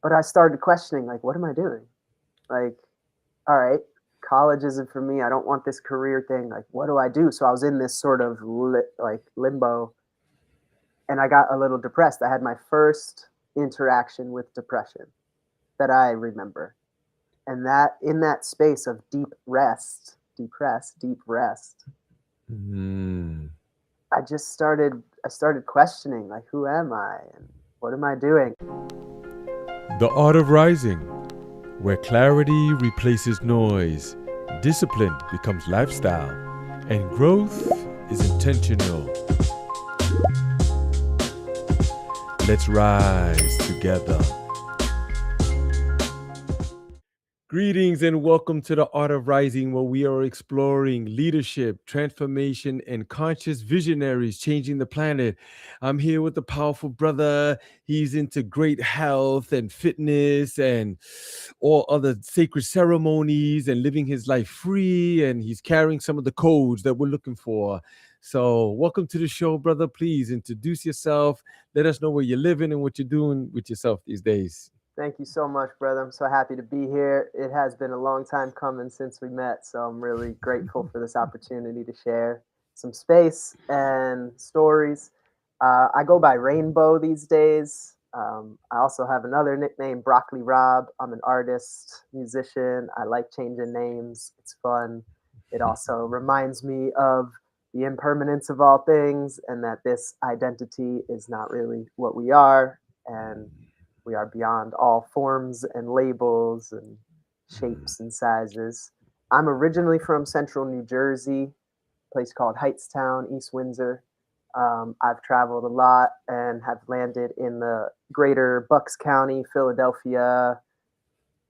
But I started questioning, like, what am I doing? Like, all right, college isn't for me. I don't want this career thing. Like, what do I do? So I was in this sort of like limbo, and I got a little depressed. I had my first interaction with depression that I remember. And that in that space of deep rest, Mm. I started questioning, like, who am I and what am I doing? The Art of Rising, where clarity replaces noise, discipline becomes lifestyle, and growth is intentional. Let's rise together. Greetings and welcome to the Art of Rising, where we are exploring leadership, transformation, and conscious visionaries changing the planet. I'm here with a powerful brother. He's into great health and fitness and all other sacred ceremonies and living his life free. And he's carrying some of the codes that we're looking for. So, welcome to the show, brother. Please introduce yourself. Let us know where you're living and what you're doing with yourself these days. Thank you so much, brother. I'm so happy to be here. It has been a long time coming since we met, so I'm really grateful for this opportunity to share some space and stories. I go by Rainbow these days. I also have another nickname, Broccoli Rob. I'm an artist, musician. I like changing names, it's fun. It also reminds me of the impermanence of all things and that this identity is not really what we are. And we are beyond all forms and labels and shapes and sizes. I'm originally from central New Jersey, a place called Heightstown, East Windsor. I've traveled a lot and have landed in the greater Bucks County, Philadelphia,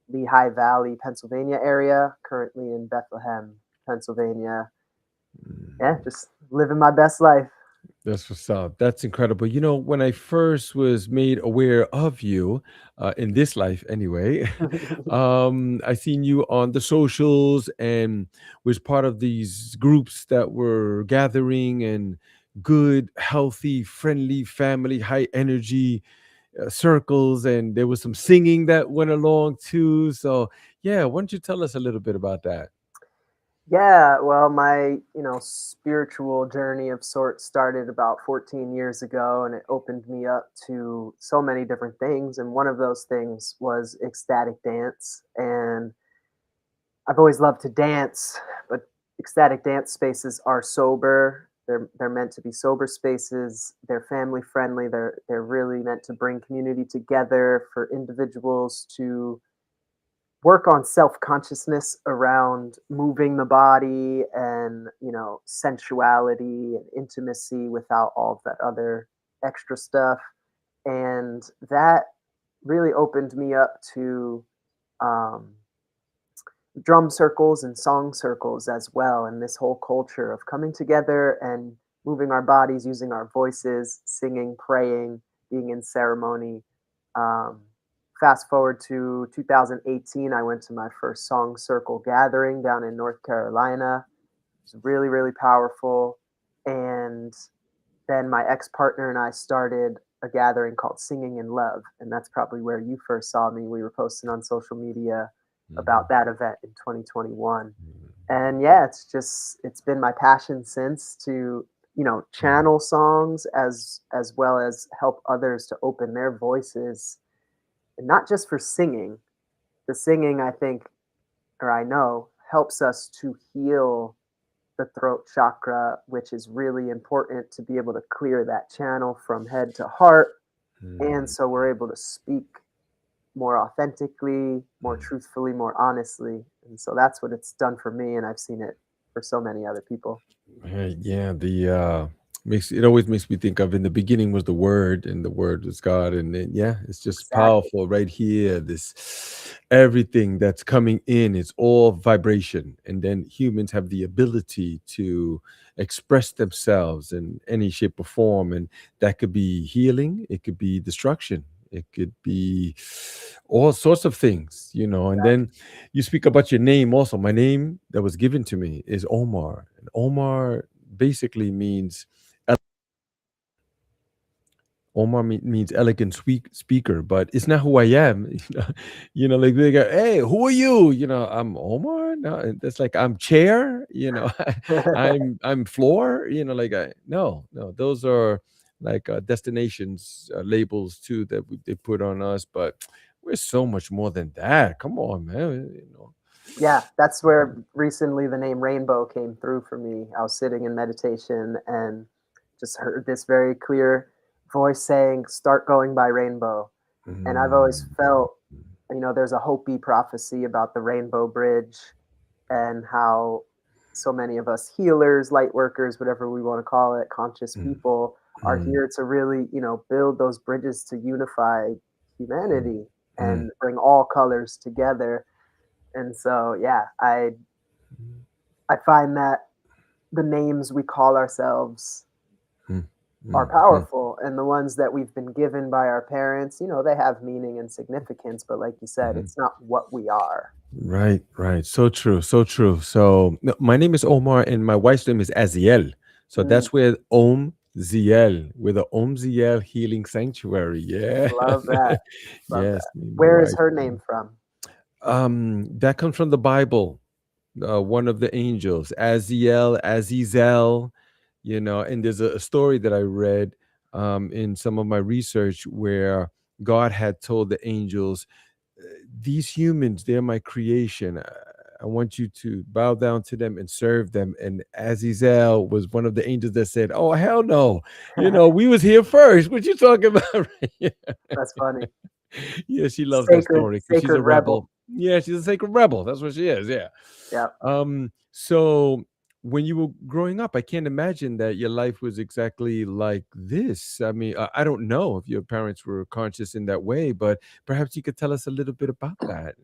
Lehigh Valley, Pennsylvania area, currently in Bethlehem, Pennsylvania. Yeah, just living my best life. That's what's up. That's incredible. You know, when I first was made aware of you, in this life anyway, I seen you on the socials and was part of these groups that were gathering and good, healthy, friendly, family, high energy circles, and there was some singing that went along too. So, yeah, why don't you tell us a little bit about that? Yeah, well, my, spiritual journey of sorts started about 14 years ago, and it opened me up to so many different things. And one of those things was ecstatic dance. And I've always loved to dance, but ecstatic dance spaces are sober. They're meant to be sober spaces. They're family friendly. They're really meant to bring community together for individuals to work on self-consciousness around moving the body and sensuality and intimacy without all of that other extra stuff. And that really opened me up to um, drum circles and song circles as well, and this whole culture of coming together and moving our bodies, using our voices, singing, praying, being in ceremony. um, Fast forward to 2018, I went to my first song circle gathering down in North Carolina. It was really, really powerful. And then my ex partner and I started a gathering called Singing in Love. And that's probably where you first saw me. We were posting on social media about that event in 2021. And yeah, it's been my passion since to, channel songs as well as help others to open their voices, and not just for singing. The singing, I think, or I know, helps us to heal the throat chakra, which is really important to be able to clear that channel from head to heart. And so we're able to speak more authentically, more truthfully, more honestly. And so that's what it's done for me. And I've seen it for so many other people. Yeah, the makes it always makes me think of in the beginning was the word and the word was God, and then yeah, it's just Exactly. powerful right here. This everything that's coming in, it's all vibration, and then humans have the ability to express themselves in any shape or form, and that could be healing, it could be destruction, it could be all sorts of things, you know. And then you speak about your name also. My name that was given to me is Omar. And Omar basically means Omar means elegant speaker, but it's not who I am. Like they go, "Hey, who are you?" I'm Omar. No, and that's like I'm chair. I'm floor. Like no, those are like destinations labels too that they put on us, but we're so much more than that. Come on, man. Yeah, that's where recently the name Rainbow came through for me. I was sitting in meditation and just heard this very clear voice saying, "Start going by Rainbow." And I've always Mm, felt, there's a Hopi prophecy about the Rainbow Bridge and how so many of us healers, light workers, whatever we want to call it, conscious mm, people are mm, here to really, build those bridges to unify mm, humanity mm, and bring all colors together. And so, yeah, I find that the names we call ourselves mm, are mm, mm. powerful, and the ones that we've been given by our parents, they have meaning and significance, but like you said, Mhm. it's not what we are. Right, right. So true, so true. So no, my name is Omar and my wife's name is Aziel. So Mm, that's where Om Ziel, with the Om Ziel Healing Sanctuary. Yeah. love that. Love Yes, that. me and my Where is wife. her name from? That comes from the Bible. One of the angels, Aziel, Azizel, and there's a story that I read in some of my research where God had told the angels, these humans, they're my creation. I want you to bow down to them and serve them. And Azizel was one of the angels that said, "Oh, hell no. We was here first. What you talking about?" Right? Yeah. That's funny. Yeah, she loves that Sacred, story because she's sacred a rebel. rebel. Yeah, she's a sacred rebel. That's what she is. Yeah. Yeah. So when you were growing up, I can't imagine that your life was exactly like this. I mean, I don't know if your parents were conscious in that way, but perhaps you could tell us a little bit about that.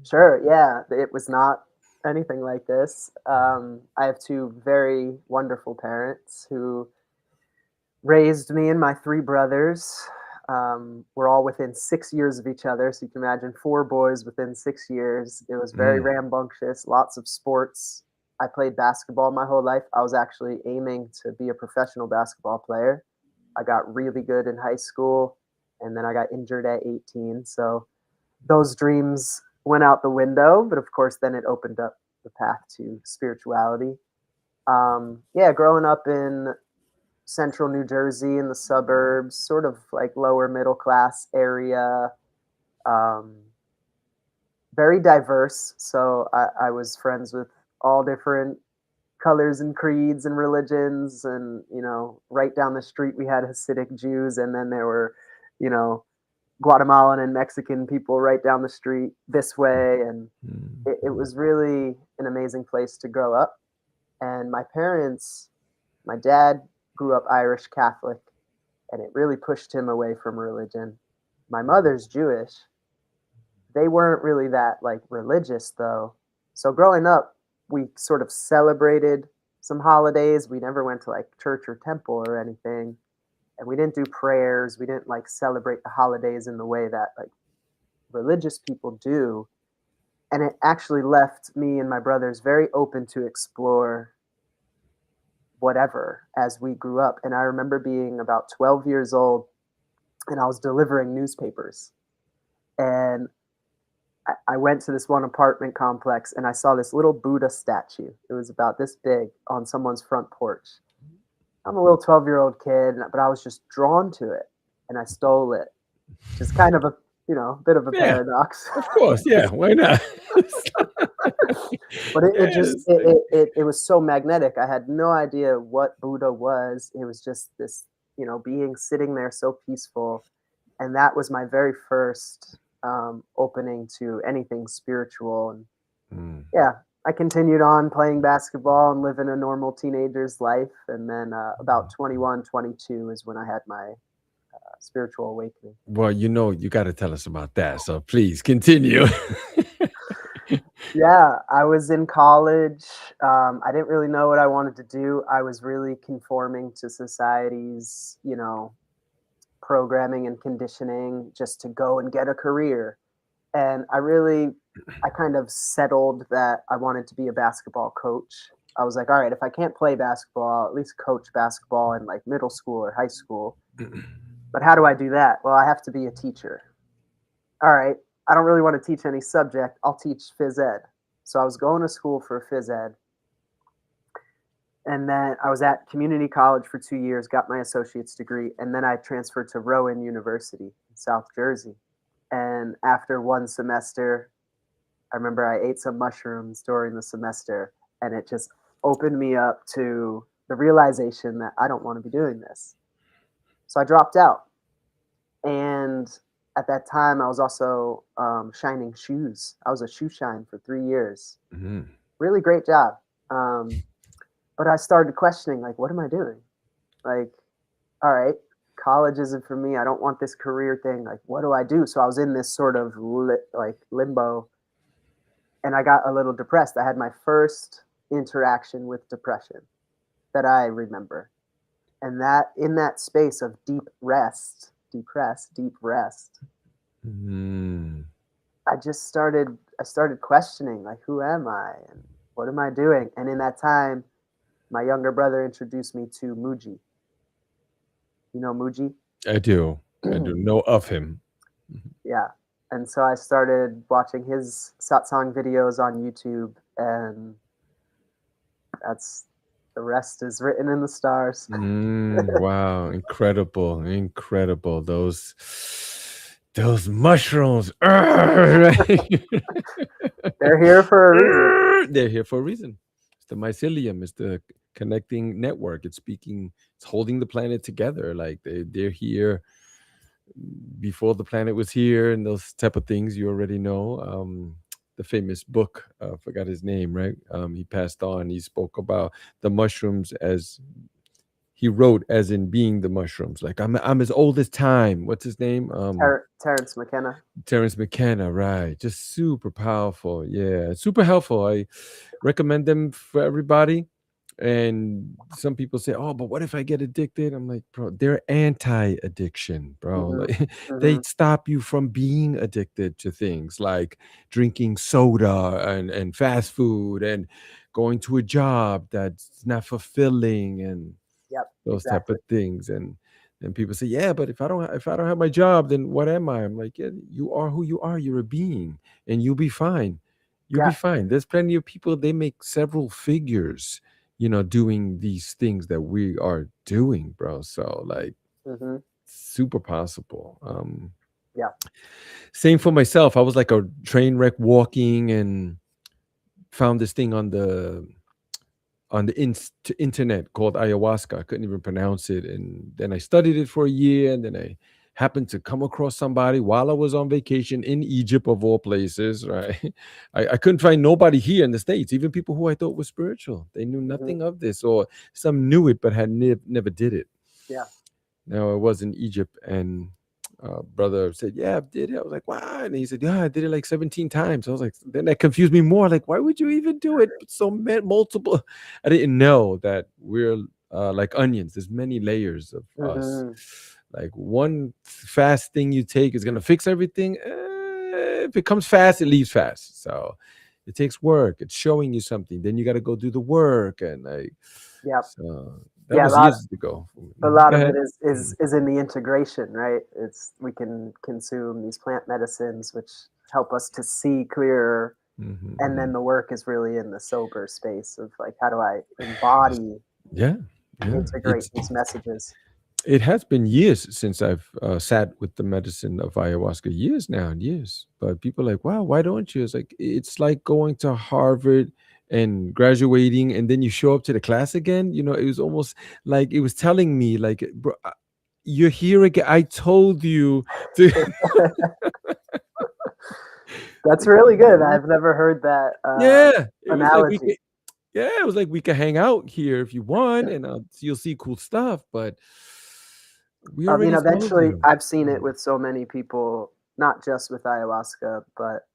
Sure. Yeah. It was not anything like this. I have two very wonderful parents who raised me and my three brothers. We're all within 6 years of each other. So you can imagine four boys within 6 years. It was very Mm, rambunctious, lots of sports. I played basketball my whole life. I was actually aiming to be a professional basketball player. I got really good in high school and then I got injured at 18. So those dreams went out the window. But of course, then it opened up the path to spirituality. Yeah, growing up in central New Jersey in the suburbs, sort of like lower middle class area. Um, Very diverse. So I was friends with all different colors and creeds and religions. And, right down the street, we had Hasidic Jews. And then there were, you know, Guatemalan and Mexican people right down the street this way. And mm, it was really an amazing place to grow up. And my dad grew up Irish Catholic, and it really pushed him away from religion. My mother's Jewish. They weren't really that like religious though. So growing up, we sort of celebrated some holidays. We never went to like church or temple or anything. And we didn't do prayers. We didn't like celebrate the holidays in the way that like religious people do. And it actually left me and my brothers very open to explore whatever as we grew up. And I remember being about 12 years old and I was delivering newspapers. And I went to this one apartment complex and I saw this little Buddha statue. It was about this big on someone's front porch. I'm a little 12-year-old kid, but I was just drawn to it and I stole it, which is kind of a, bit of a yeah, paradox. of course. Yeah, why not? But it just Yes. Like, it was so magnetic. I had no idea what Buddha was. It was just this, being sitting there so peaceful, and that was my very first opening to anything spiritual. And mm, yeah, I continued on playing basketball and living a normal teenager's life, and then about 21, 22 is when I had my spiritual awakening. well, you got to tell us about that. So please continue. Yeah, I was in college. I didn't really know what I wanted to do. I was really conforming to society's, programming and conditioning just to go and get a career. And I kind of settled that I wanted to be a basketball coach. I was like, all right, if I can't play basketball, I'll at least coach basketball in like middle school or high school. But how do I do that? Well, I have to be a teacher. All right, I don't really want to teach any subject. I'll teach phys ed. So I was going to school for phys ed, and then I was at community college for 2 years, got my associate's degree, and then I transferred to Rowan University in South Jersey. And after one semester, I remember I ate some mushrooms during the semester, and it just opened me up to the realization that I don't want to be doing this. So I dropped out. And at that time, I was also shining shoes. I was a shoe shine for 3 years. Mhm. Really great job. Um, but I started questioning, like, what am I doing? Like, all right, college isn't for me. I don't want this career thing. Like, what do I do? So I was in this sort of like limbo, and I got a little depressed. I had my first interaction with depression that I remember. And that in that space of deep rest, Mhm. I started questioning, like, who am I and what am I doing? And in that time, my younger brother introduced me to Muji. You know Muji? I do. I do know of him. Mhm. Yeah. And so I started watching his satsang videos on YouTube, and that's the rest is written in the stars. Wow, incredible, incredible. Those mushrooms. Right? They're here for a reason. They're here for a reason. It's the mycelium, it's the connecting network. It's speaking, it's holding the planet together. Like they're here before the planet was here and those type of things you already know. The famous book, forgot his name, right? He passed on. He spoke about the mushrooms as he wrote as in being the mushrooms. Like I'm as old as time. What's his name? Terrence McKenna. Terrence McKenna, right? Just super powerful. Yeah, super helpful. I recommend them for everybody. And some people say, "Oh, but what if I get addicted?" I'm like, "Bro, they're anti-addiction, bro. Hmm. Like, they Hmm. stop you from being addicted to things like drinking soda and fast food and going to a job that's not fulfilling and Yep, those type exactly. of things." And people say, "Yeah, but if I don't have my job, then what am I?" I'm like, "Yeah, you are who you are. You're a being, and you'll be fine. You'll be Yeah. fine." There's plenty of people, they make several figures, doing these things that we are doing, bro. So like Hmm. super possible. Yeah. Same for myself. I was like a train wreck walking and found this thing on the internet called ayahuasca. I couldn't even pronounce it. And then I studied it for a year. And then I happened to come across somebody while I was on vacation in Egypt, of all places, right? I couldn't find nobody here in the States, even people who I thought were spiritual. They knew Hmm. nothing of this, or some knew it but had never did it. Yeah. Now I was in Egypt, and brother said, "Yeah, I did it." I was like, "Wow!" And he said, "Yeah, I did it like 17 times." I was like, then that confused me more. Like, why would you even do it? So multiple. I didn't know that we're like onions. There's many layers of us. Hmm. Like one fast thing you take is gonna fix everything. If it comes fast, it leaves fast. So it takes work. It's showing you something. Then you got to go do the work, and like Yep. so. That Yeah. was years ago. A Go lot of it ahead. is in the integration, right? It's we can consume these plant medicines, which help us to see clearer, and Mhm. then the work is really in the sober space of, like, how do I embody Yeah, and yeah. integrate these messages? It has been years since I've sat with the medicine of ayahuasca. Years now, years. But people are like, wow, why don't you? It's like going to Harvard and graduating, and then you show up to the class again. It was almost like it was telling me, like, bro, you're here again. I told you to. That's Like, really good. what? I've never heard that Yeah, it was like we analogy. could. Yeah, it was like we could hang out here if you want, and you'll see cool stuff. But we I mean, already told eventually, you. I've seen it with so many people, not just with ayahuasca, but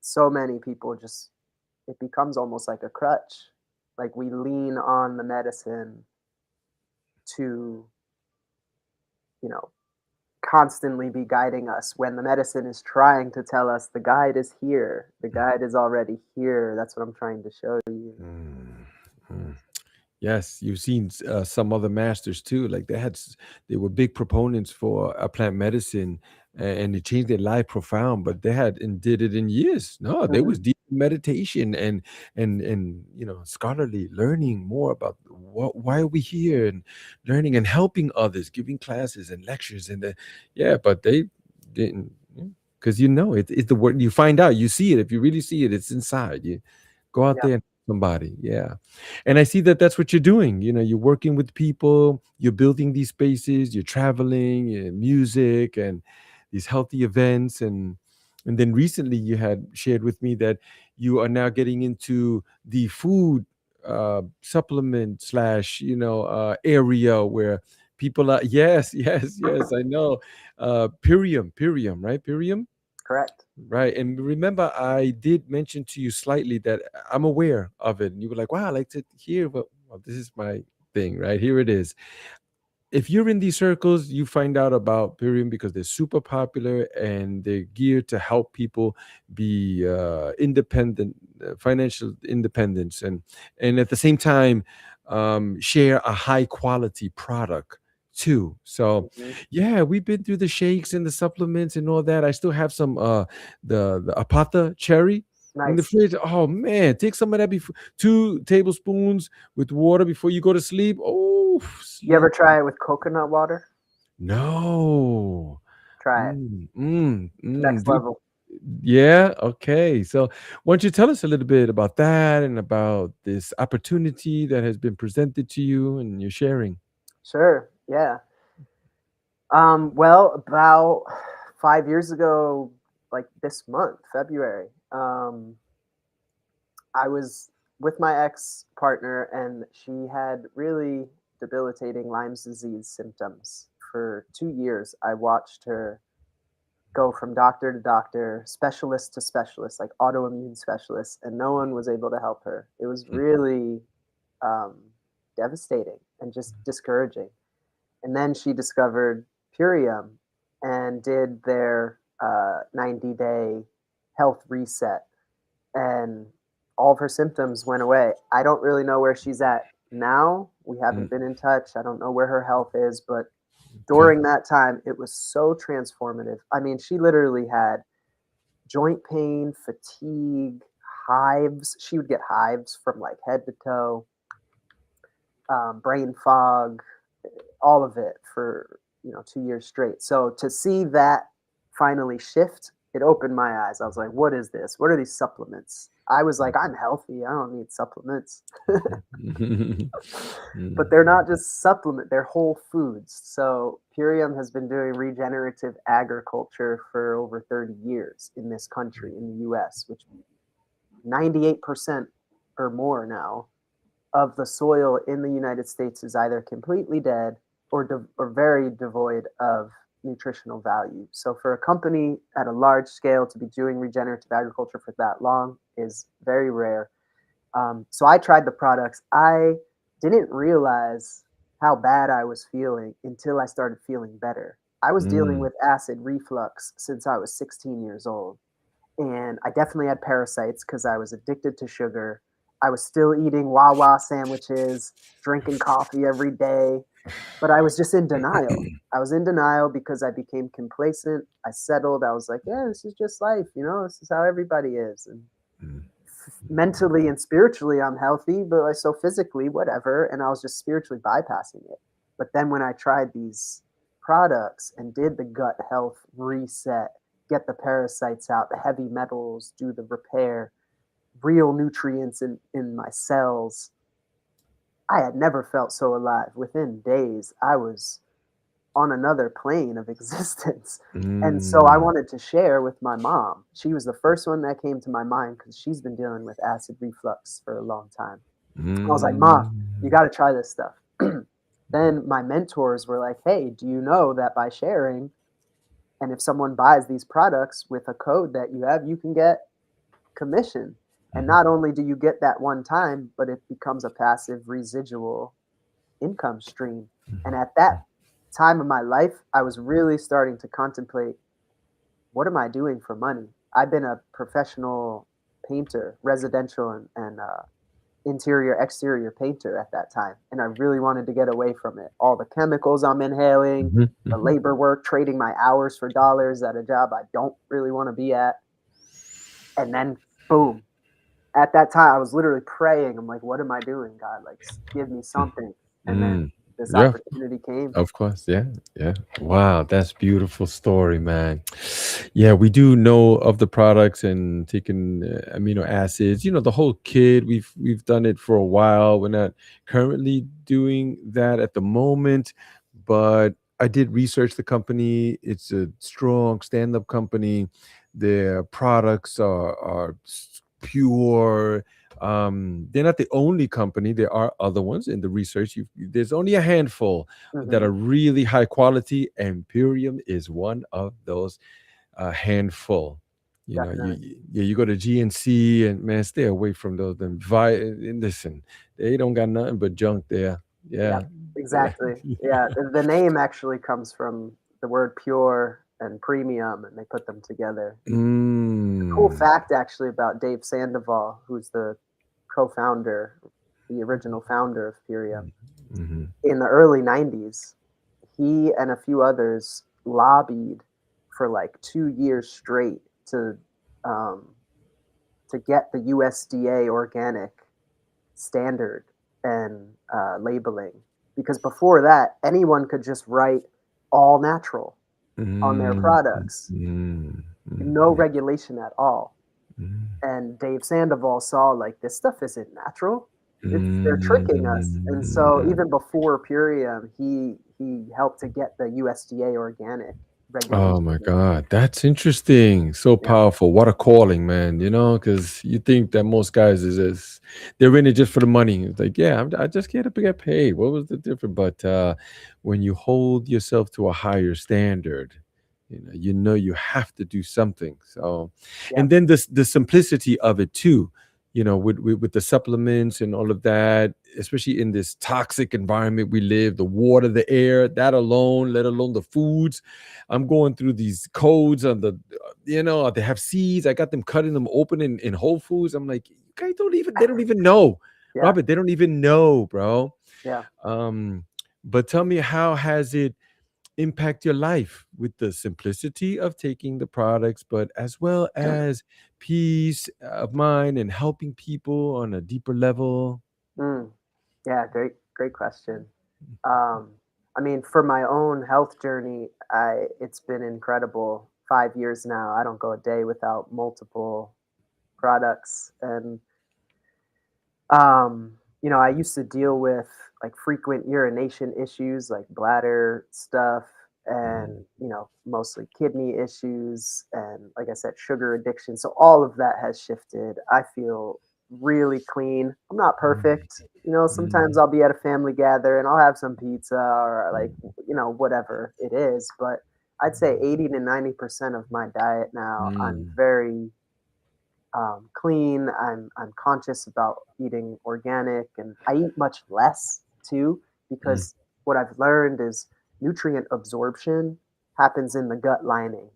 so many people just it becomes almost like a crutch. Like, we lean on the medicine to, you know, constantly be guiding us when the medicine is trying to tell us the guide is here. The guide is already here. That's what I'm trying to show you. Mm, mm. Yes, you've seen some other masters too. Like they were big proponents for plant medicine, and it changed their life profound. But they had and did it in years. No, there Hmm. was deep meditation and scholarly learning more about why are we here, and learning and helping others, giving classes and lectures, and yeah. But they didn't, because it's the word you find out. You see it if you really see it. It's inside you. Go out Yeah. there and help somebody. Yeah. And I see that that's what you're doing. You're working with people, you're building these spaces, you're traveling, music, and these healthy events. And then recently you had shared with me that you are now getting into the food supplement slash area where people are. Yes, yes, I know. Pirium, right? Pirium. Correct. Right. And remember, I did mention to you slightly that I'm aware of it. And you were like, wow, I like to hear, but well, this is my thing, right? Here it is. If you're in these circles, you find out about Purium because they're super popular and they're geared to help people be independent, financial independence, and at the same time share a high quality product too. So, Hmm. yeah, we've been through the shakes and the supplements and all that. I still have some the apatha cherry in the Nice. fridge. Oh man, take some of that before 2 tablespoons with water before you go to sleep. Oh, You ever sleep. try it with coconut water? No. Try it. Mm, Next do level. yeah, okay. So, why don't you tell us a little bit about that and about this opportunity that has been presented to you and you're sharing? Sure. Yeah. Well, about 5 years ago, like this month, February, I was with my ex partner, and she had really debilitating Lyme's disease symptoms. For 2 years, I watched her go from doctor to doctor, specialist to specialist, like autoimmune specialist, and no one was able to help her. It was Mm, really um, devastating and just discouraging. And then she discovered Purium and did their 90-day health reset, and all of her symptoms went away. I don't really know where she's at now. We mm, haven't been in touch. I don't know where her health is, but okay. during that time, it was so transformative. I mean, she literally had joint pain, fatigue, hives. She would get hives from like head to toe, brain fog, all of it for 2 years straight. So to see that finally shift, it opened my eyes. I was like, "What is this? What are these supplements?" I was like, "I'm healthy. I don't need supplements." But they're not just supplement; they're whole foods. So Purium has been doing regenerative agriculture for over 30 years in this country, in the U.S., which 98% or more now of the soil in the United States is either completely dead or very devoid of nutritional value. So for a company at a large scale to be doing regenerative agriculture for that long is very rare. So I tried the products. I didn't realize how bad I was feeling until I started feeling better. I was dealing Mm, with acid reflux since I was 16 years old, and I definitely had parasites because I was addicted to sugar. I was still eating Wawa sandwiches, drinking coffee every day, but I was just in denial. I was in denial because I became complacent. I settled. I was like, yeah, this is just life, this is how everybody is. And mm, mentally and spiritually, I'm healthy, but like, so physically, whatever. And I was just spiritually bypassing it. But then when I tried these products and did the gut health reset, get the parasites out, the heavy metals, do the repair, real nutrients in my cells, I had never felt so alive. Within days, I was on another plane of existence. And so I mm, wanted to share with my mom. She was the first one that came to my mind because she's been dealing with acid reflux for a long time. I was like, "Ma, you mm, got to try this stuff." Then my mentors were like, "Hey, do you know that by sharing, and if someone buys these products with a code that you have, you can get commission. And mhm, not only do you get that one time, but it becomes a passive residual income stream." And mhm, at that time of my life, I was really starting to contemplate, what am I doing for money? I've been a professional painter, residential and interior exterior painter at that time, and I really wanted to get away from it. All the chemicals I'm inhaling, Mhm, the mhm. labor work, trading my hours for dollars at a job I don't really want to be at, and then boom. At that time, I was literally praying. I'm like, "What am I doing, God? Like, give me Mm, something." And then mm. this Yeah, opportunity came. of course. Yeah, yeah. Wow, that's beautiful story, man. Yeah, we do know of the products and taking amino acids. The whole kit. We've done it for a while. We're not currently doing that at the moment, but I did research the company. It's a strong stand-up company. Their products are pure. They're not the only company. There are other ones in the research. There's only a handful that Mhm. are really high quality. Imperium is one of those handful. Definitely. You go to GNC and man, stay away from those. And listen, they don't got nothing but junk there. Yep, Yeah, yeah. exactly. Yeah, the name actually comes from the word pure and premium, and they put them together. The cool Mm. fact actually about Dave Sandoval, who's the co-founder, the original founder of Purium, Mhm. in the early 90s, he and a few others lobbied for like 2 years straight um, to get the USDA organic standard and labeling. Because before that, anyone could just write all natural on their Mm, products, mm, no mm, regulation at all. mm, And Dave Sandoval saw like this stuff isn't natural. They're tricking us. And so mm. even before Purium, he helped to get the USDA organic Oh regulation my in. God, that's interesting. So Yeah. powerful. What a calling, man. Because you think that most guys they're in it just for the money. It's like, yeah, I just get to get paid. What was the difference? But when you hold yourself to a higher standard, you have to do something. So, Yep. and then the simplicity of it too, with the supplements and all of that, especially in this toxic environment we live, the water, the air, that alone, let alone the foods. I'm going through these codes on they have seeds. I got them cutting them open in Whole Foods. I'm like, you guys they don't even know, Yeah. Robert. They don't even know, bro. Yeah. Um, but tell me, how has it impact your life with the simplicity of taking the products, but as well as peace of mind and helping people on a deeper level? Mm. Yeah. Great question. Um, I mean, for my own health journey, I it's been incredible. 5 years now, I don't go a day without multiple products, and I used to deal with like frequent urination issues, like bladder stuff, and Mm, mostly kidney issues, and like I said, sugar addiction. So all of that has shifted. I feel really clean. I'm not mm, perfect. Sometimes mm, I'll be at a family gather and I'll have some pizza or like whatever it is, but I'd say 80 to 90% of my diet now, I'm mm, very clean. I'm conscious about eating organic, and I eat much less too mm, because what I've learned is nutrient absorption happens in the gut lining.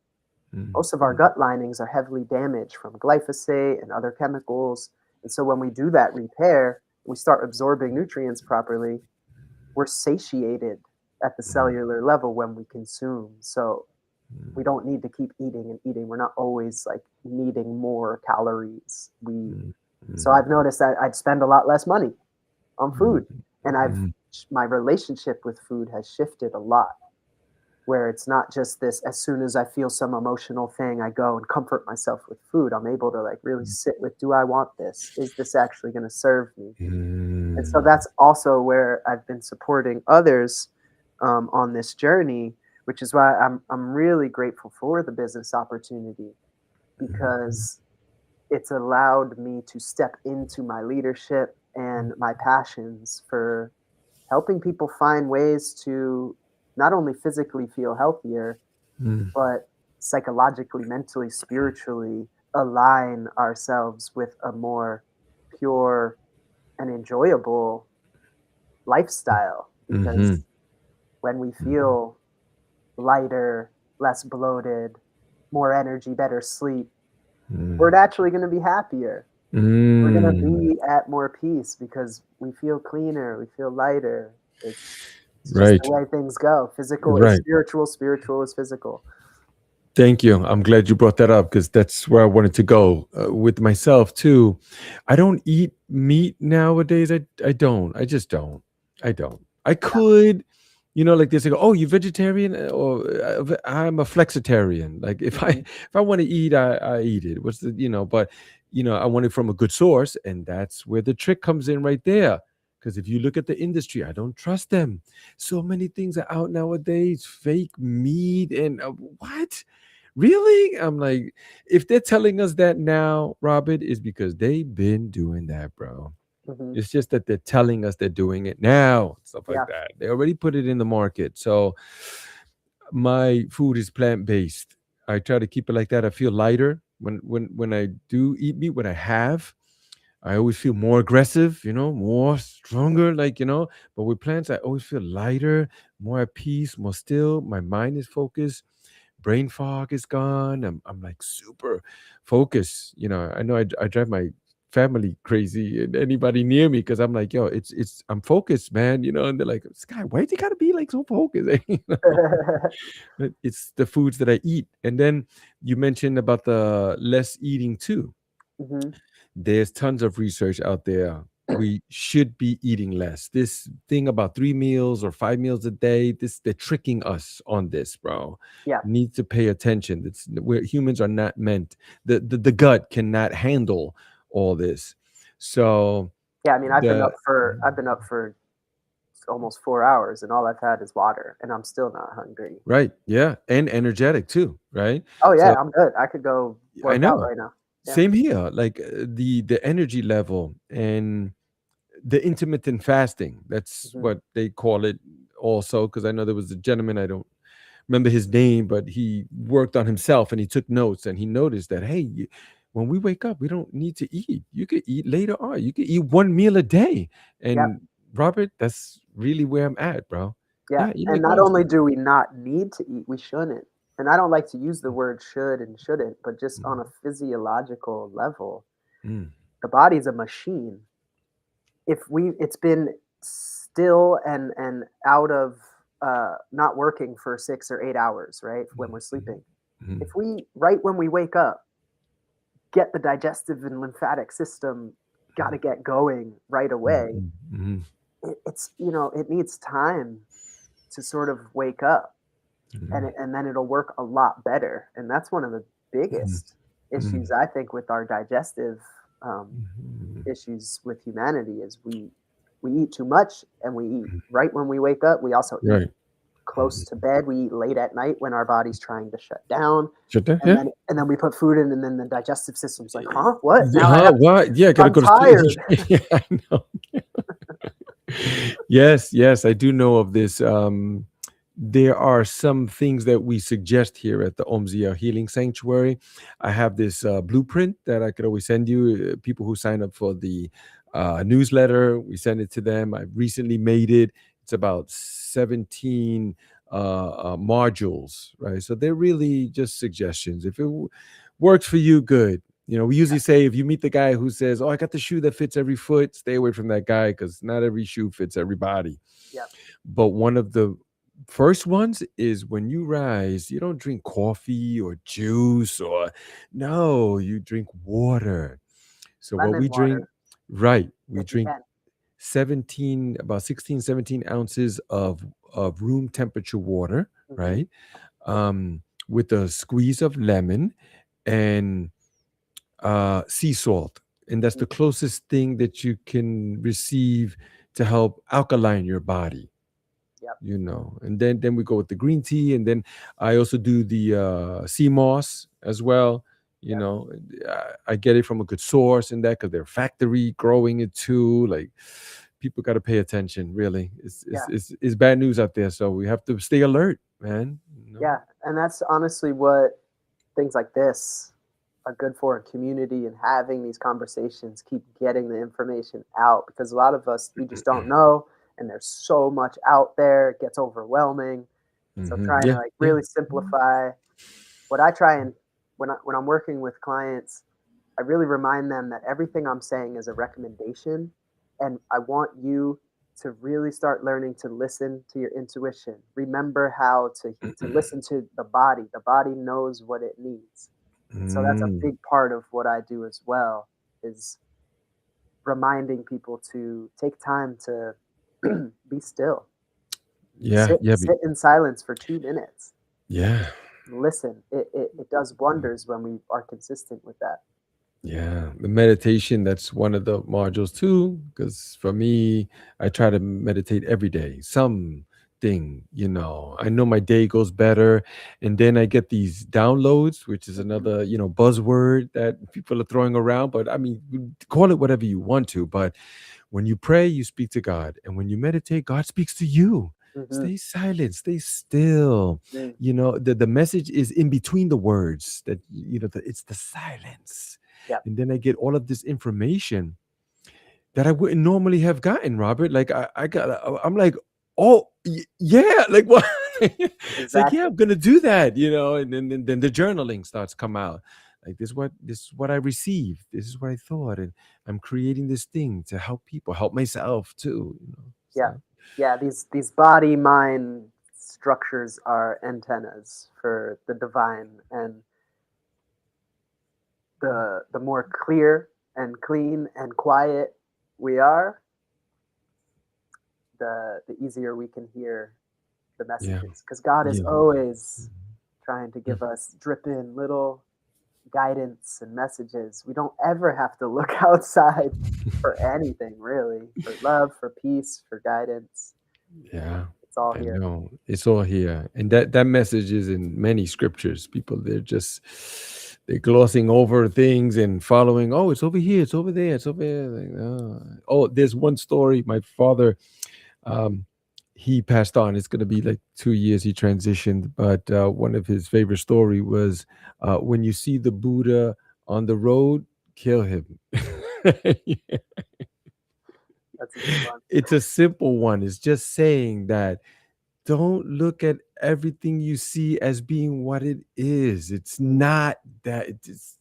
mm, Most of our gut linings are heavily damaged from glyphosate and other chemicals, and so when we do that repair, we start absorbing nutrients properly. We're satiated at the mm, cellular level when we consume. So we mm, don't need to keep eating and eating. We're not always like needing more calories. We mm, So mm, I've noticed that I'd spend a lot less money on mm, food, and mm, my relationship with food has shifted a lot. Where it's not just this, as soon as I feel some emotional thing, I go and comfort myself with food. I'm able to like really sit with, do I want this? Is this actually going to serve me? And so mm, that's also where I've been supporting others on this journey, which is why I'm really grateful for the business opportunity, mm, because it's allowed me to step into my leadership and my passions for helping people find ways to not only physically feel healthier, mm, but psychologically, mentally, spiritually align ourselves with a more pure and enjoyable lifestyle. Because mhm, when we mhm, feel lighter, less bloated, more energy, better sleep, we're mm. naturally going to be happier. We're gonna Mm, be at more peace because we feel cleaner, we feel lighter. It's just right, the way things go. Physical is right. spiritual, spiritual is physical. Thank you. I'm glad you brought that up because that's where I wanted to go with myself too. I don't eat meat nowadays. I don't. I just don't. I don't. I could, like they say, oh, you vegetarian or I'm a flexitarian. Like if I Mhm, if I want to eat, I eat it. What's but I want it from a good source, and that's where the trick comes in right there. Because if you look at the industry, I don't trust them. So many things are out nowadays, fake meat and what? Really? I'm like, if they're telling us that now, Robert, is because they've been doing that, bro. mhm. It's just that they're telling us they're doing it now, stuff like Yeah, that. They already put it in the market. So my food is plant-based. I try to keep it like that. I feel lighter when I do eat meat, when I have. I always feel more aggressive, more stronger, but with plants, I always feel lighter, more at peace, more still. My mind is focused, brain fog is gone. I'm like super focused. I know I drive my family crazy and anybody near me because I'm like, yo, it's I'm focused, man. And they're like, Sky, why do you gotta be like so focused? But it's the foods that I eat. And then you mentioned about the less eating too. mhm. There's tons of research out there. We should be eating less. This thing about 3 meals or 5 meals a day, they're tricking us on this, bro. Yeah, Need to pay attention. Where humans are not meant. The gut cannot handle all this. So yeah. I mean, the I've been up for almost 4 hours, and all I've had is water, and I'm still not hungry. right, yeah, and energetic too, right? Oh So yeah, I'm good. I could go I work out know. right now. Yeah. Same here. Like the energy level and the intermittent fasting. That's Mhm. what they call it also, because I know there was a gentleman, I don't remember his name, but he worked on himself and he took notes and he noticed that, hey, when we wake up, we don't need to eat. You could eat later on. You could eat 1 meal a day. Yep. And Robert, that's really where I'm at, bro. Yeah, Yeah, eat and like not boss. only do we not need to eat, we shouldn't. And I don't like to use the word should and shouldn't, but just on a physiological level, Mm, the body's a machine. If it's been still and out of not working for 6 or 8 hours, right? When we're mm, sleeping. mm, If we right when we wake up, get the digestive and lymphatic system got to get going right mm, away. mm, mm, It needs time to sort of wake up mm, and then it'll work a lot better. And that's one of the mm, biggest mm, issues I think with our digestive mm, issues with humanity is we eat too much and we eat right when we wake up. We also eat right. close to bed. We eat late at night when our body's trying to shut down. Shut that? And Yeah. then we put food in, and then the digestive system's like, huh? What? Yeah, Now I huh? have. What? Yeah, gotta I'm go to sleep. tired. Yeah, I know. Yes, yes, I do know of this. There are some things that we suggest here at the Omzia Healing Sanctuary. I have this blueprint that I could always send you. People who sign up for the newsletter, we send it to them. I recently made it. It's about 17 modules, right? So they're really just suggestions. If it works for you, good. We usually say if you meet the guy who says, "Oh, I got the shoe that fits every foot," stay away from that guy because not every shoe fits everybody. Yeah. But one of the first ones is when you rise, you don't drink coffee or juice or no, you drink water. So what Lemon we drink, water, right, we if you drink can. 17, about 16, 17 ounces of room temperature water, Hmm. right? With a squeeze of lemon and sea salt. And that's the closest thing that you can receive to help alkaline your body. Yep. And then we go with the green tea, and then I also do the sea moss as well. you Yep. know I get it from a good source in that because they're factory growing it too. Like, people got to pay attention, really. it's, Yeah. it's it's it's bad news out there, so we have to stay alert, man. Yeah. And that's honestly what things like this are good for a community and having these conversations, keep getting the information out because a lot of us, we just don't know. And there's so much out there, it gets overwhelming. So trying to Yeah, like yeah. really simplify what I try and when I'm working with clients, I really remind them that everything I'm saying is a recommendation, and I want you to really start learning to listen to your intuition. Remember how to listen to the body. The body knows what it needs. And so that's a Mm. big part of what I do as well, is reminding people to take time to be still. Yeah, Sit yeah, sit in silence for 2 minutes. yeah. Listen. It does wonders when we are consistent with that. Yeah, the meditation, that's one of the modules too. Because for me, I try to meditate every day, something, I know my day goes better. And then I get these downloads, which is Mhm, another, buzzword that people are throwing around. But I mean, call it whatever you want to. But when you pray, you speak to God. And when you meditate, God speaks to you. mhm, Stay silent, stay still. mm, The message is in between the words that, it's the silence. yep, And then I get all of this information that I wouldn't normally have gotten, Robert. Like I'm like, oh yeah, like what? It's like, yeah, exactly. I'm gonna do that, and then the journaling starts come out. Like this is what I received. This is what I thought, and I'm creating this thing to help people, help myself too. Yeah. So Yeah, these body mind structures are antennas for the divine, and the more clear and clean and quiet we are, the easier we can hear the yeah, messages, because God is yeah. always trying to give us drip in little guidance and messages. We don't ever have to look outside for anything, really, for love, for peace, for guidance. Yeah, It's all I here. know. It's all here. And that message is in many scriptures. People, they're glossing over things and following, oh, it's over here, it's over there, it's over there. Like, oh, there's one story. My father, um, he passed on. It's gonna be like 2 years he transitioned, but one of his favorite story was when you see the Buddha on the road, kill him. That's a good one. It's a simple one. It's just saying that don't look at everything you see as being what it is. It's Mm, not that. It's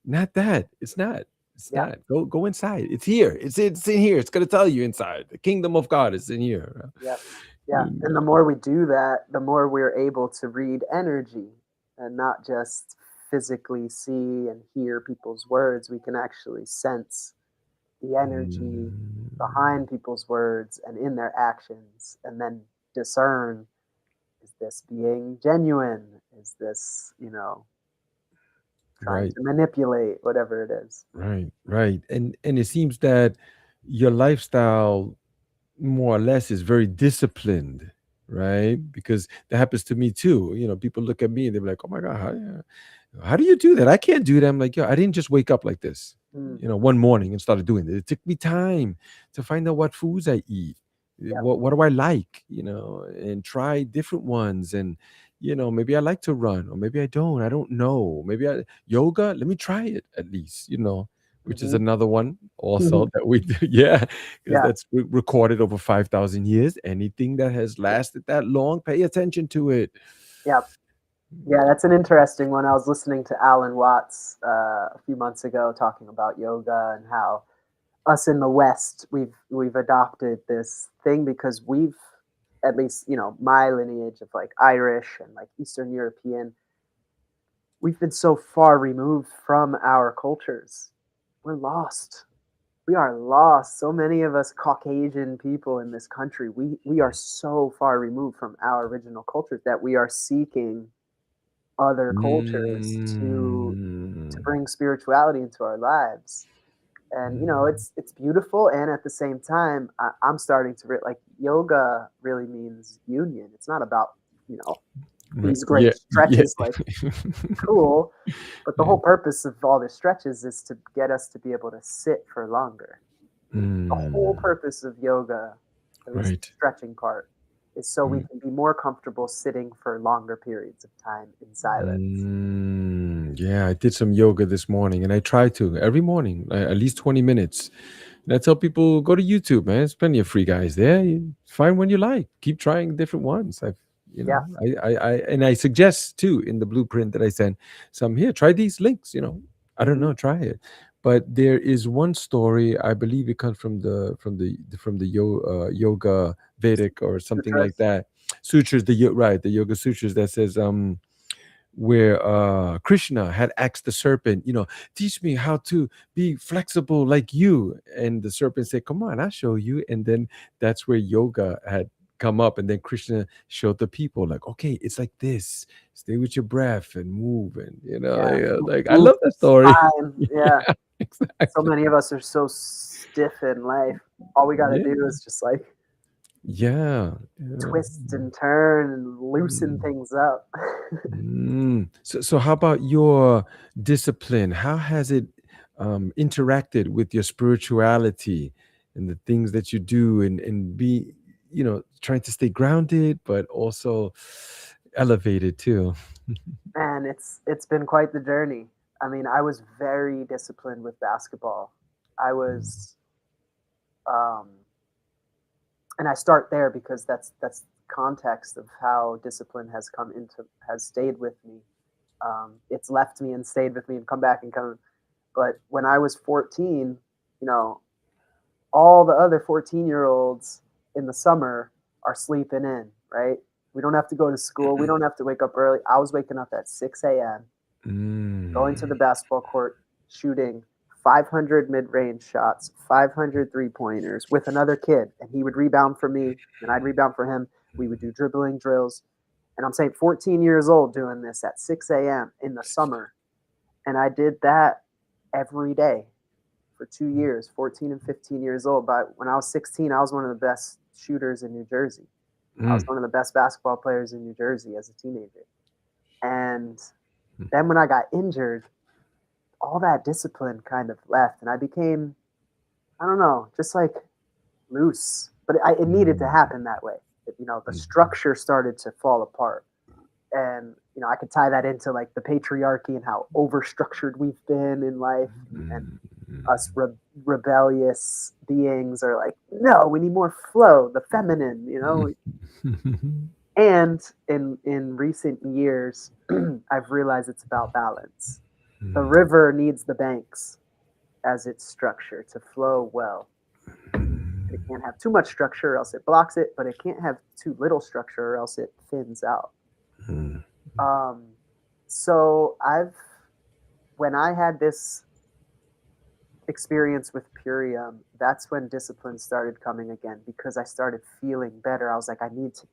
not that. It's not. It's yeah. not. Go inside. It's here. It's in here. It's gonna tell you inside. The kingdom of God is in here. Yep. Yeah. You And the know. more we do that, the more we're able to read energy and not just physically see and hear people's words. We can actually sense the energy Mm, behind people's words and in their actions, and then discern, is this being genuine? Is this, trying right. to manipulate, whatever it is? Right. Right. And it seems that your lifestyle more or less is very disciplined, right? Because that happens to me too. People look at me and they're like, "Oh my God, how do you do that? I can't do that." I'm like, "Yo, I didn't just wake up like this, Mm, one morning and started doing it. It took me time to find out what foods I eat, yep. what do I like, and try different ones. And maybe I like to run, or maybe I don't. I don't know. Maybe yoga. Let me try it at least, which is Hmm. another one also that we do. Yeah, because Yeah. that's recorded over 5,000 years. Anything that has lasted that long, pay attention to it. Yeah. Yeah, that's an interesting one. I was listening to Alan Watts a few months ago talking about yoga and how us in the West we've adopted this thing because we've, at least my lineage of like Irish and like Eastern European, we've been so far removed from our cultures. We're lost. We are lost. So many of us Caucasian people in this country, we are so far removed from our original cultures that we are seeking other cultures to Mm. bring spirituality into our lives. And Mm. it's beautiful, and at the same time, I'm starting to like yoga really means union. It's not about you know Right. these Yeah. great Yeah. stretches, like cool, but the Yeah. whole purpose of all the stretches is to get us to be able to sit for longer. The whole Mm. purpose of yoga, at least the Right. stretching part, is so we Mm. can be more comfortable sitting for longer periods of time in silence. Yeah, I did some yoga this morning, and I try to every morning, at least 20 minutes. And I tell people, go to YouTube, man. There's plenty of free guys there. You find one you like. Keep trying different ones. Yeah. And I suggest too in the blueprint that I send some here. Try these links. I don't Hmm. know. Try it. But there is one story. I believe it comes from the yoga Vedic or something like Sutras. that. Sutras, right, the yoga sutras that says where Krishna had asked the serpent, teach me how to be flexible like you. And the serpent said, come on, I'll show you. And then that's where yoga had come up. And then Krishna showed the people, like, okay, it's like this. Stay with your breath and move. And, Yeah, like, I move love that story. spine. Yeah, Yeah, so exactly. many of us are so stiff in life. All we got to do Yeah. is just like Yeah. Yeah. twist and turn and loosen Mm. things up. So how about your discipline? How has it interacted with your spirituality and the things that you do and be, trying to stay grounded, but also elevated too? And it's been quite the journey. I mean, I was very disciplined with basketball. I Mm, was, um, and I start there because that's context of how discipline has stayed with me. It's left me and stayed with me and come back and come. But when I was 14, you know, all the other 14-year-olds in the summer are sleeping in, right? We don't have to go to school. We don't have to wake up early. I was waking up at 6 a.m., going to the mm, basketball court, shooting 500 mid-range shots, 500 three-pointers with another kid, and he would rebound for me, and I'd rebound for him. We would do dribbling drills, and I'm saying 14 years old doing this at 6 a.m. in the summer, and I did that every day for 2 years, 14 and 15 years old. But when I was 16, I was one of the best shooters in New Jersey. I was mm, one of the best basketball players in New Jersey as a teenager. And then when I got injured, all that discipline kind of left, and I became, I don't know, just like loose. But it needed to mm, happen that way. The mm, structure started to fall apart, and I could tie that into like the patriarchy and how overstructured we've been in life, and mm, us rebellious beings are like, no, we need more flow, the feminine. mm. And in recent years, I've realized it's about balance. The river needs the banks as its structure to flow well. It can't have too much structure or else it blocks it, but it can't have too little structure or else it thins out. Mm, Um, so when I had this experience with Purium, that's when discipline started coming again because I started feeling better. I was like, I need to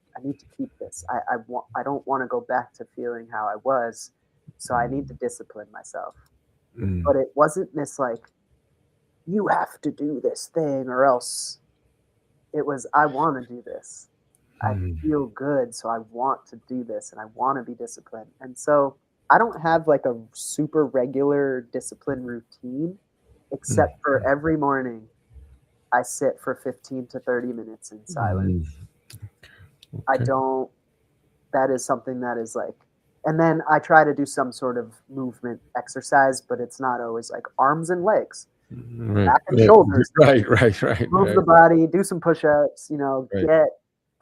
keep this. I don't want to go back to feeling how I was, so I need to discipline myself. mm, But it wasn't this like you have to do this thing or else. It was I want to do this. I mm, feel good, so I want to do this and I want to be disciplined. And so I don't have like a super regular discipline routine, mm, except for every morning I sit for 15 to 30 minutes in mm. silence. I Okay. don't, that is something that is like, and then I try to do some sort of movement exercise, but it's not always like arms and legs, Right. back and shoulders, Right, right, right, move the right. body, do some push ups, Right.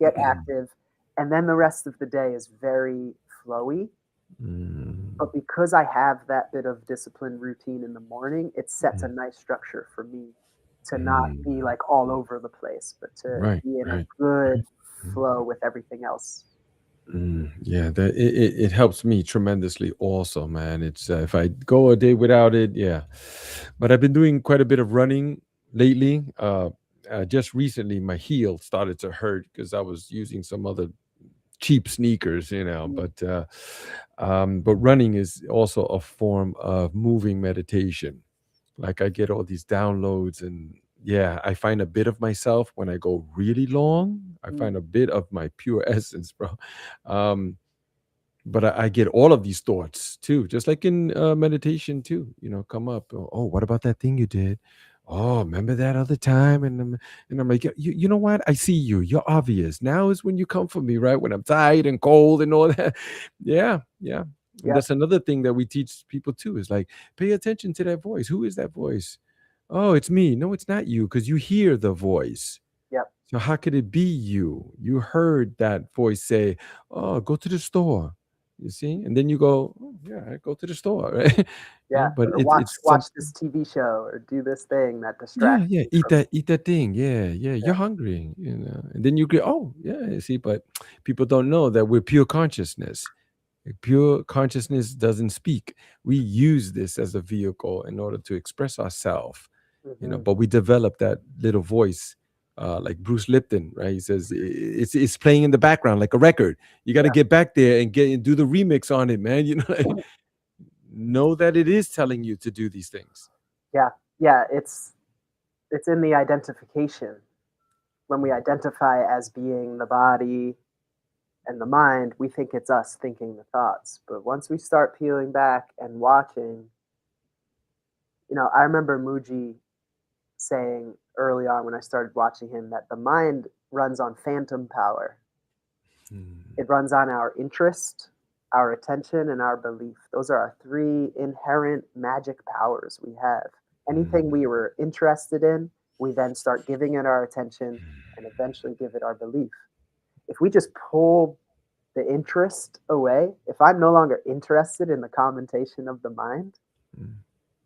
get active. And then the rest of the day is very flowy. Mm, But because I have that bit of discipline routine in the morning, it sets a mm, nice structure for me to not be mm. like all over the place, but to Right, be in a right, good right. Mm, flow with everything else. yeah, that it helps me tremendously also, man. It's if I go a day without it, yeah. But I've been doing quite a bit of running lately. Just recently, my heel started to hurt because I was using some other cheap sneakers, Mm, but running is also a form of moving meditation. Like I get all these downloads, and yeah, I find a bit of myself when I go really long. I mm, find a bit of my pure essence, bro. Um, but I get all of these thoughts too, just like in meditation too. Come up. Oh, what about that thing you did? Oh, remember that other time? And I'm like, you know what? I see you. You're obvious. Now is when you come for me, right? When I'm tired and cold and all that. Yeah, yeah. And yep, that's another thing that we teach people too is like, pay attention to that voice. Who is that voice? Oh, it's me. No, it's not you, because you hear the voice. yep, So how could it be you? You heard that voice say, "Oh, go to the store." You see, and then you go, oh, yeah, I go to the store, right? Yeah, But or it's watch something. this TV show or do this thing that Yeah, distracts yeah, me from eat that thing. Yeah, yeah, yeah. you're hungry, and then you get, oh, yeah, you see, but people don't know that we're pure consciousness. Like, pure consciousness doesn't speak. We use this as a vehicle in order to express ourselves, Hmm. but we develop that little voice, like Bruce Lipton, right? He says it's playing in the background like a record. You got to Yeah, get back there and get and do the remix on it, man. Like, know that it is telling you to do these things. yeah, yeah. It's in the identification when we identify as being the body and the mind, we think it's us thinking the thoughts. But once we start peeling back and watching, I remember Muji saying early on when I started watching him that the mind runs on phantom power. Mm, It runs on our interest, our attention, and our belief. Those are our three inherent magic powers we have. Anything we mm, were interested in, we then start giving it our attention and eventually give it our belief. If we just pull the interest away, if I'm no longer interested in the commentation of the mind, mm.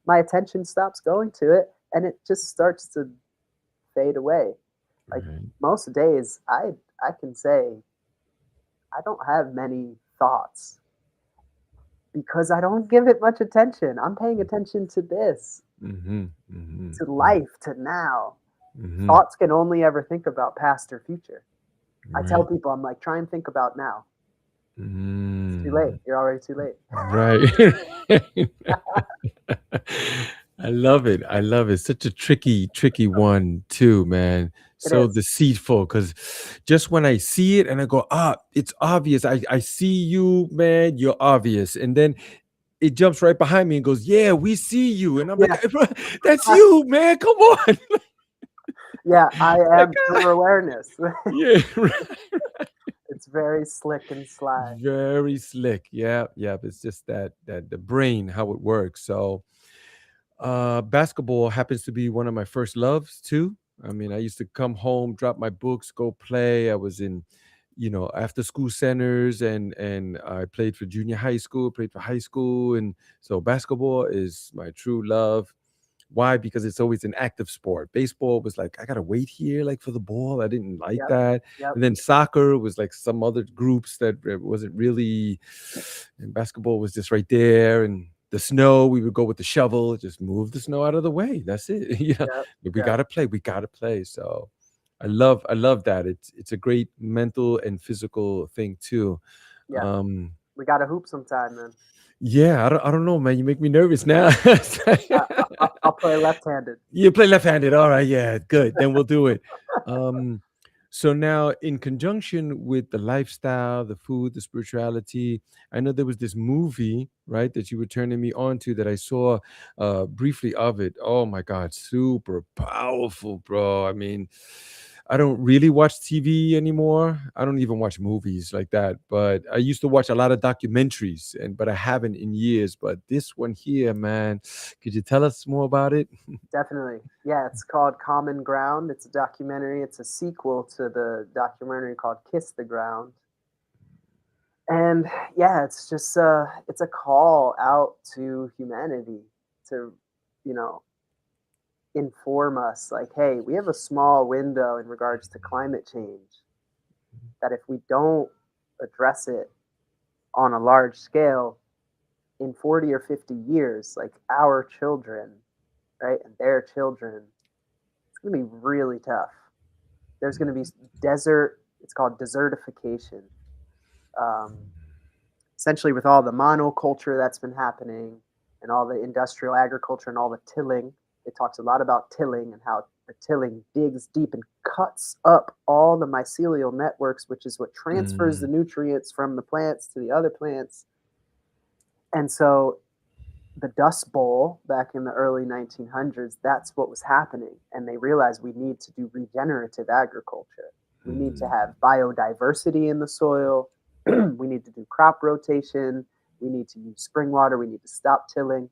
my attention stops going to it and it just starts to fade away. Like Right. most days, I can say I don't have many thoughts because I don't give it much attention. I'm paying attention to this, Mm-hmm, mm-hmm, to mm-hmm, life, to now. mm-hmm. Thoughts can only ever think about past or future. I tell Right. people, I'm like, try and think about now. It's too late. Mm. You're already too late. Right. I love it. I love it. Such a tricky, tricky one too, man. It So is. deceitful because just when I see it and I go, it's obvious. I see you, man. You're obvious. And then it jumps right behind me and goes, yeah, we see you. And I'm like, Yeah. "Bro, that's you, man. Come on." Yeah, I Like, am pure awareness. yeah. It's very slick and sly. Very slick. Yeah. Yeah. It's just that the brain, how it works. So basketball happens to be one of my first loves too. I mean, I used to come home, drop my books, go play. I was in, after school centers, and I played for junior high school, played for high school, and so basketball is my true love. Why? Because it's always an active sport. Baseball was like, I gotta wait here, like for the ball. I didn't like Yep, that. yep, And then soccer was like some other groups that wasn't really, and basketball was just right there. And the snow, we would go with the shovel, just move the snow out of the way. That's it. yep, But we yep, gotta play. We gotta play. So I love that. It's a great mental and physical thing too. yeah. Um, We got to hoop sometime, man. yeah, I don't know, man. You make me nervous now. I'll play left-handed. You play left-handed. All right, yeah, good. Then we'll do it. Um, so now, in conjunction with the lifestyle, the food, the spirituality, I know there was this movie, right, that you were turning me on to that I saw briefly of it. Oh my God, super powerful, bro. I mean, I don't really watch TV anymore. I don't even watch movies like that. But I used to watch a lot of documentaries, but I haven't in years. But this one here, man, could you tell us more about it? Definitely. Yeah, it's called Common Ground. It's a documentary. It's a sequel to the documentary called Kiss the Ground. And yeah, it's a call out to humanity to, you know, inform us like, hey, we have a small window in regards to climate change that if we don't address it on a large scale in 40 or 50 years, like our children, right, and their children, it's going to be really tough. There's going to be desert, it's called desertification. Um, Essentially, with all the monoculture that's been happening and all the industrial agriculture and all the tilling, it talks a lot about tilling and how the tilling digs deep and cuts up all the mycelial networks, which is what transfers the Mm, nutrients from the plants to the other plants. And so the Dust Bowl back in the early 1900s, that's what was happening. And they realized we need to do regenerative agriculture. We need to mm, have biodiversity in the soil. We need to do crop rotation. We need to use spring water. We need to stop tilling,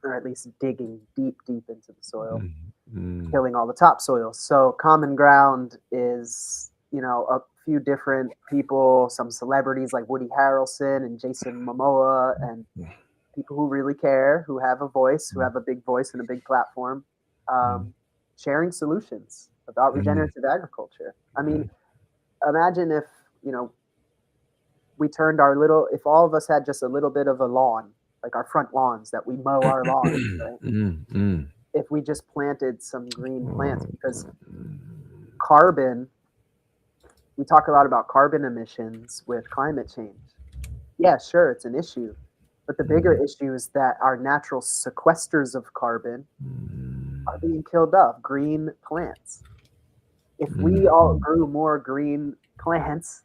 or at least digging deep, deep into the soil, mm, mm, killing all the topsoil. So, Common Ground is, a few different people, some celebrities like Woody Harrelson and Jason Momoa, and people who really care, who have a voice, who have a big voice and a big platform, sharing solutions about regenerative agriculture. I mean, imagine if, you know, we turned our little, if all of us had just a little bit of a lawn, like our front lawns that we mow our lawns, right? If we just planted some green plants, because carbon, we talk a lot about carbon emissions with climate change. Yeah, sure, it's an issue. But the bigger issue is that our natural sequesters of carbon are being killed off, green plants. If we all grew more green plants,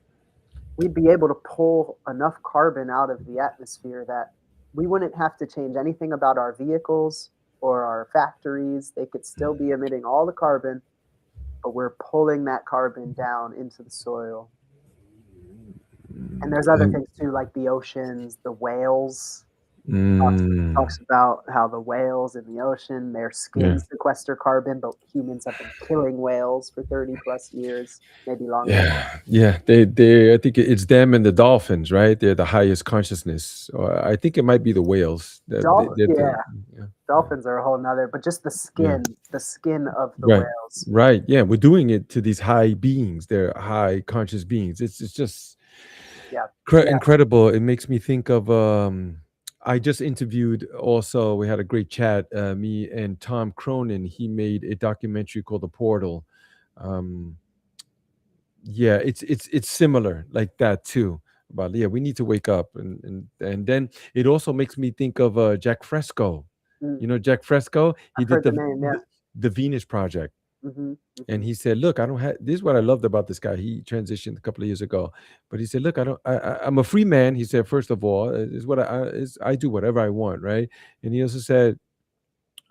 we'd be able to pull enough carbon out of the atmosphere that we wouldn't have to change anything about our vehicles or our factories. They could still be emitting all the carbon, but we're pulling that carbon down into the soil. And there's other things too, like the oceans, the whales. Talks about how the whales in the ocean, their Yeah. skins sequester carbon, but humans have been killing whales for 30 plus years, maybe longer. Yeah, yeah. They. I think it's them and the dolphins, right? They're the highest consciousness. Or I think it might be the whales. Yeah, Yeah, yeah, dolphins are a whole nother, but just yeah. the skin of the Right, whales. right. Yeah, we're doing it to these high beings. They're high conscious beings. It's just Yeah, yeah. incredible. It makes me think of. I just interviewed. Also, we had a great chat. Me and Tom Cronin. He made a documentary called The Portal. Um, Yeah, it's similar like that too. But yeah, we need to wake up, and then it also makes me think of Jack Fresco. Mm, You know Jack Fresco? He I've did heard the name. Yeah. the Venus Project, Hmm. and Hmm. he said, "Look, I don't have this." Is what I loved about this guy. He transitioned a couple of years ago, but he said, "Look, I don't. I'm a free man." He said, first of all, is what I do whatever I want, right?" And he also said,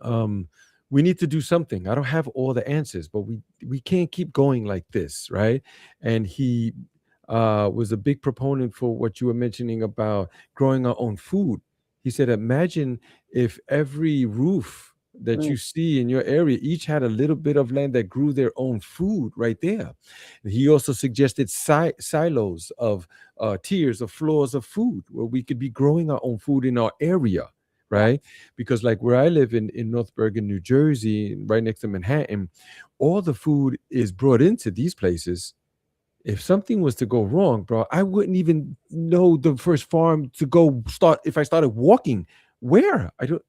um we need to do something. I don't have all the answers, but we can't keep going like this, right? And he was a big proponent for what you were mentioning about growing our own food. He said, imagine if every roof that Mm, you see in your area each had a little bit of land that grew their own food right there. He also suggested silos of tiers of floors of food where we could be growing our own food in our area, yeah. right? Because like where I live in North Bergen, New Jersey, right next to Manhattan, all the food is brought into these places. If something was to go wrong, bro, I wouldn't even know the first farm to go start if I started walking. Where? I don't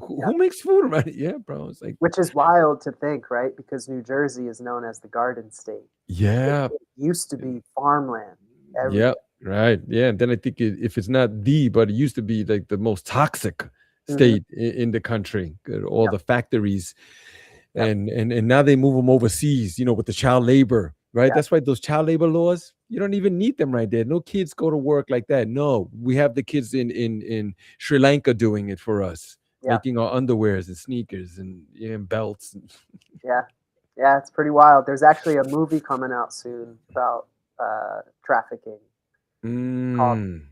Yeah. who makes food around it? Yeah, bro. It's like, Which is wild to think, right? Because New Jersey is known as the Garden State. yeah, It used to be farmland yeah, everywhere. right. Yeah. And then I think if it's not but it used to be like the most toxic Hmm. state in the country, all Yep. the factories. Yep. And now they move them overseas, with the child labor, right? Yeah. That's why those child labor laws, you don't even need them right there. No kids go to work like that. No, we have the kids in Sri Lanka doing it for us, Yeah. making our underwears and sneakers and, yeah, and belts. Yeah. Yeah. It's pretty wild. There's actually a movie coming out soon about trafficking called Mm,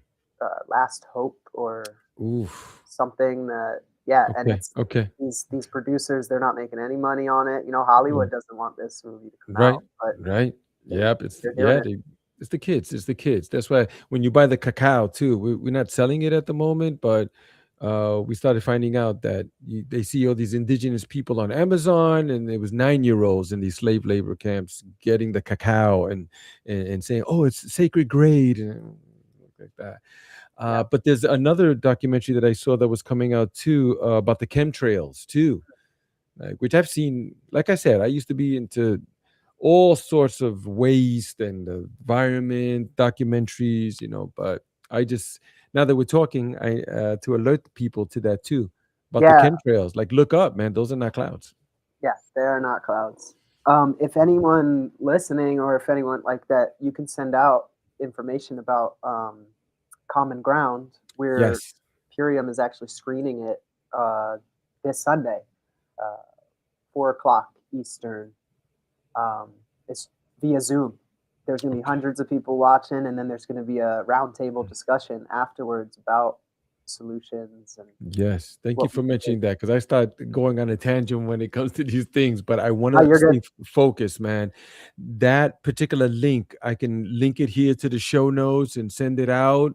Last Hope or oof. something that, yeah, and Okay. it's Okay. these producers, they're not making any money on it. You know, Hollywood Mm, doesn't want this movie to come right. out, but Right. they Yep. they're doing it. It's the kids. It's the kids. That's why when you buy the cacao too, we're not selling it at the moment, but we started finding out that they see all these indigenous people on Amazon, and it was 9-year-olds in these slave labor camps getting the cacao and saying, "Oh, it's sacred grade," and like that. Yeah. But there's another documentary that I saw that was coming out too, about the chemtrails too, like, which I've seen. Like I said, I used to be into all sorts of waste and the environment documentaries, but I just, now that we're talking, I to alert people to that too, about the Yeah. chemtrails. Like, look up, man, those are not clouds. Yeah. They are not clouds. If anyone listening or if anyone like that, you can send out information about Common Ground, where Yes. Purium is actually screening it uh, this Sunday, uh, 4 o'clock Eastern. Um, it's via Zoom. There's going to be Okay. hundreds of people watching, and then there's going to be a roundtable discussion afterwards about solutions and Yes. Thank you what we for can do. mentioning that because I start going on a tangent when it comes to these things, but I want Oh, to you're good. stay focused, man. That particular link, I can link it here to the show notes and send it out.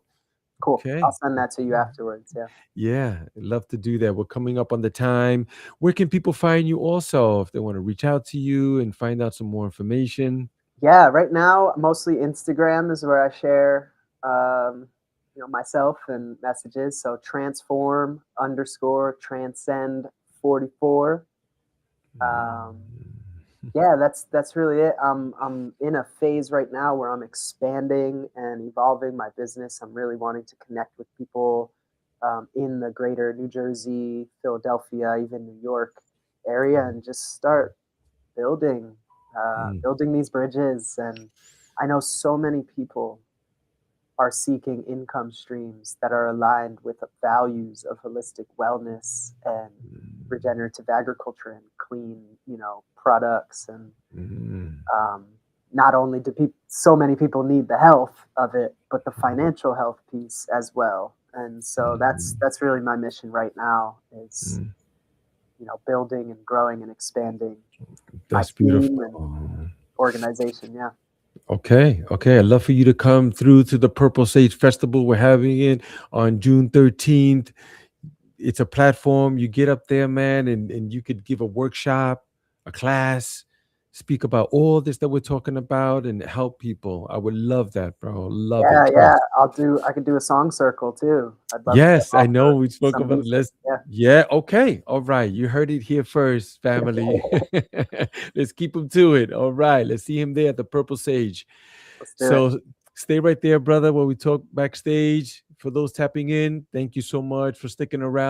Cool. I'll Okay. send that to you afterwards. Yeah. Yeah, I'd love to do that. We're coming up on the time. Where can people find you also if they want to reach out to you and find out some more information? Yeah, right now, mostly Instagram is where I share, um, myself and messages. So transform underscore transcend 44. Um, yeah, that's really it. I'm in a phase right now where I'm expanding and evolving my business. I'm really wanting to connect with people in the greater New Jersey, Philadelphia, even New York area, and just start building Mm, building these bridges. And I know so many people are seeking income streams that are aligned with the values of holistic wellness and regenerative agriculture and clean, products. And mm, um, not only do so many people need the health of it, but the financial health piece as well. And so that's mm, that's really my mission right now is mm. building and growing and expanding my That's team and beautiful. organization. Yeah. Okay, okay. I'd love for you to come through to the Purple Sage Festival. We're having it on June 13th. It's a platform. You get up there, man, and you could give a workshop, a class, speak about all this that we're talking about and help people. I would love that, bro. Love it. Yeah, yeah. Trust. I could do a song circle too. I'd love to Yes, I know offer we spoke some about it. music. Let's Yeah. yeah, okay. All right. You heard it here first, family. Let's keep him to it. All right. Let's see him there at the Purple Sage. Let's do it. So stay right there, brother, while we talk backstage. For those tapping in, thank you so much for sticking around.